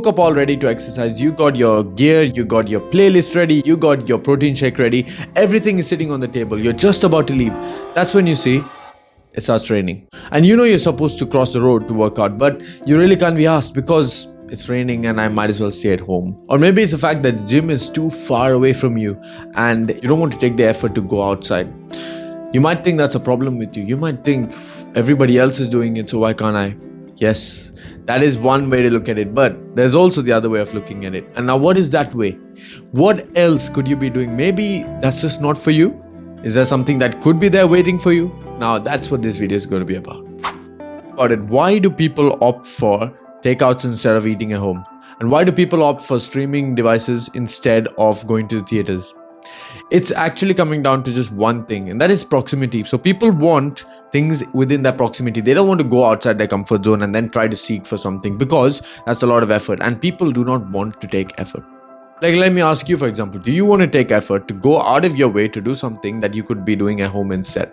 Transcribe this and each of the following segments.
woke up all ready to exercise. You got your gear, you got your playlist ready, you got your protein shake ready. Everything is sitting on the table. You're just about to leave. That's when you see it starts raining. And you know you're supposed to cross the road to work out, but you really can't be asked because it's raining and I might as well stay at home. Or maybe it's the fact that the gym is too far away from you and you don't want to take the effort to go outside. You might think that's a problem with you. You might think everybody else is doing it, so why can't I? Yes, that is one way to look at it, but there's also the other way of looking at it. And now what is that way? What else could you be doing? Maybe that's just not for you. Is there something that could be there waiting for you? Now that's what this video is going to be about. Why do people opt for takeouts instead of eating at home? And why do people opt for streaming devices instead of going to the theaters? It's actually coming down to just one thing, and that is proximity. So people want things within that proximity. They don't want to go outside their comfort zone and then try to seek for something because that's a lot of effort, and people do not want to take effort. Like, let me ask you, for example, do you want to take effort to go out of your way to do something that you could be doing at home instead?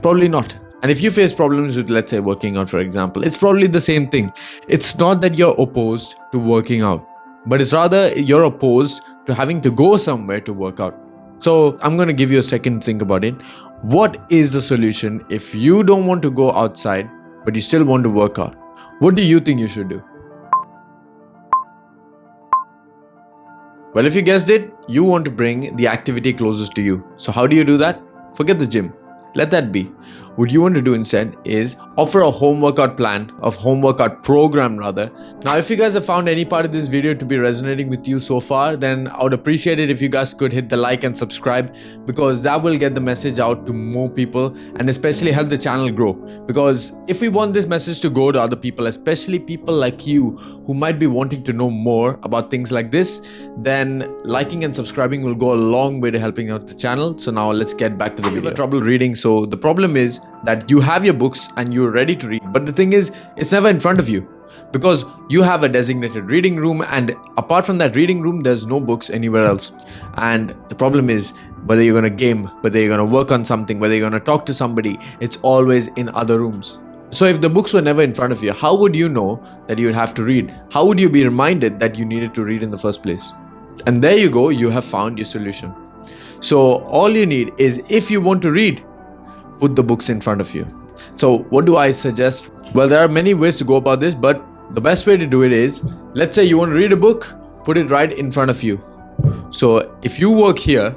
Probably not. And if you face problems with, let's say, working out, for example, it's probably the same thing. It's not that you're opposed to working out, but it's rather you're opposed to having to go somewhere to work out. So I'm going to give you a second to think about it. What is the solution if you don't want to go outside, but you still want to work out? What do you think you should do? Well, if you guessed it, you want to bring the activity closest to you. So how do you do that? Forget the gym. Let that be. What you want to do instead is offer a home workout plan, a home workout program rather. Now, if you guys have found any part of this video to be resonating with you so far, then I would appreciate it if you guys could hit the like and subscribe, because that will get the message out to more people and especially help the channel grow. Because if we want this message to go to other people, especially people like you who might be wanting to know more about things like this, then liking and subscribing will go a long way to helping out the channel. So now let's get back to the video. You have trouble reading, so the problem is that you have your books and you're ready to read, but the thing is, it's never in front of you because you have a designated reading room, and apart from that reading room, there's no books anywhere else. And the problem is, whether you're going to game, whether you're going to work on something, whether you're going to talk to somebody, it's always in other rooms. So if the books were never in front of you, how would you know that you would have to read? How would you be reminded that you needed to read in the first place? And there you go, you have found your solution. So all you need is, if you want to read, put the books in front of you. So what do I suggest? Well, there are many ways to go about this, but the best way to do it is, let's say you want to read a book, put it right in front of you. So if you work here,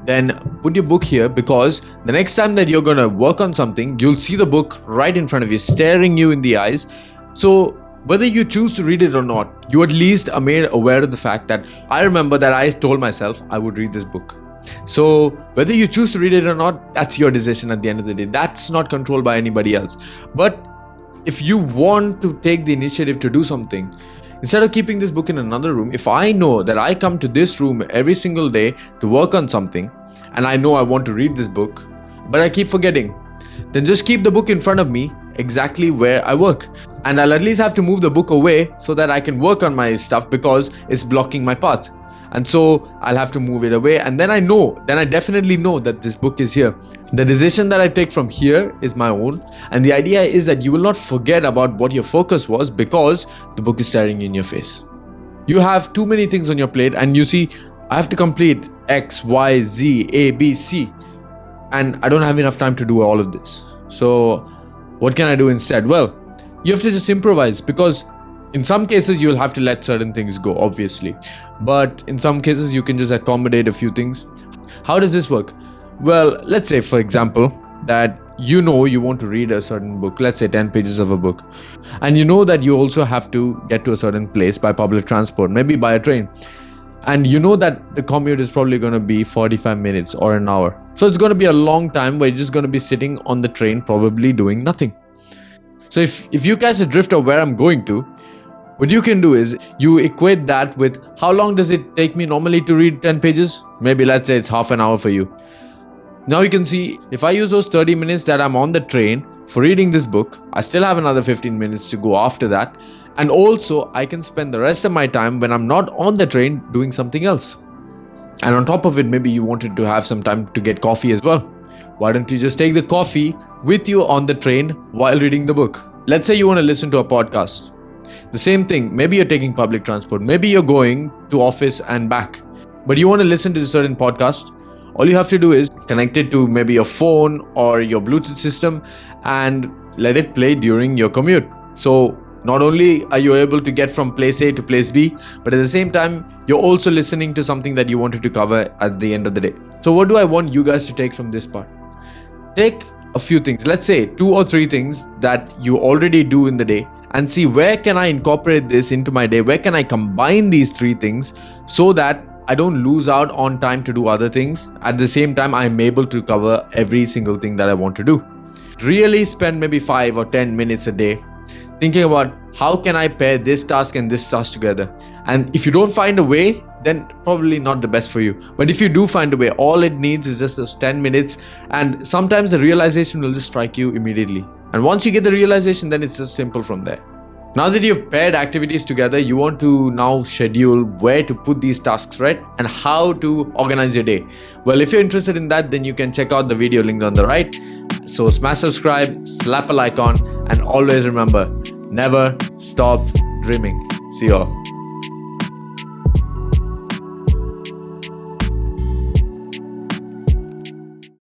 then put your book here, because the next time that you're going to work on something, you'll see the book right in front of you, staring you in the eyes. So whether you choose to read it or not, you at least are made aware of the fact that I remember that I told myself I would read this book. So whether you choose to read it or not, that's your decision at the end of the day. That's not controlled by anybody else. But if you want to take the initiative to do something, instead of keeping this book in another room, if I know that I come to this room every single day to work on something, and I know I want to read this book, but I keep forgetting, then just keep the book in front of me exactly where I work. And I'll at least have to move the book away so that I can work on my stuff, because it's blocking my path. And so I'll have to move it away, and then I definitely know that this book is here. The decision that I take from here is my own, and the idea is that you will not forget about what your focus was because the book is staring you in your face. You have too many things on your plate, and you see, I have to complete X, Y, Z, A, B, C, and I don't have enough time to do all of this. So what can I do instead? Well, you have to just improvise, because in some cases, you'll have to let certain things go, obviously. But in some cases, you can just accommodate a few things. How does this work? Well, let's say, for example, that you know you want to read a certain book, let's say 10 pages of a book. And you know that you also have to get to a certain place by public transport, maybe by a train. And you know that the commute is probably going to be 45 minutes or an hour. So it's going to be a long time where you're just going to be sitting on the train, probably doing nothing. So if you catch a drift of where I'm going to, what you can do is you equate that with how long does it take me normally to read 10 pages? Maybe let's say it's half an hour for you. Now you can see, if I use those 30 minutes that I'm on the train for reading this book, I still have another 15 minutes to go after that. And also I can spend the rest of my time when I'm not on the train doing something else. And on top of it, maybe you wanted to have some time to get coffee as well. Why don't you just take the coffee with you on the train while reading the book? Let's say you want to listen to a podcast. The same thing, maybe you're taking public transport, maybe you're going to office and back, but you want to listen to a certain podcast. All you have to do is connect it to maybe your phone or your Bluetooth system and let it play during your commute. So not only are you able to get from place A to place B, but at the same time, you're also listening to something that you wanted to cover at the end of the day. So what do I want you guys to take from this part? Take a few things, let's say 2 or 3 things that you already do in the day, and see where can I incorporate this into my day? Where can I combine these 3 things so that I don't lose out on time to do other things? At the same time, I'm able to cover every single thing that I want to do. Really spend maybe 5 or 10 minutes a day thinking about how can I pair this task and this task together. And if you don't find a way, then probably not the best for you. But if you do find a way, all it needs is just those 10 minutes. And sometimes the realization will just strike you immediately. And once you get the realization, then it's just simple from there. Now that you've paired activities together, you want to now schedule where to put these tasks, right? And how to organize your day. Well, if you're interested in that, then you can check out the video linked on the right. So smash subscribe, slap a like on, and always remember, never stop dreaming. See you all.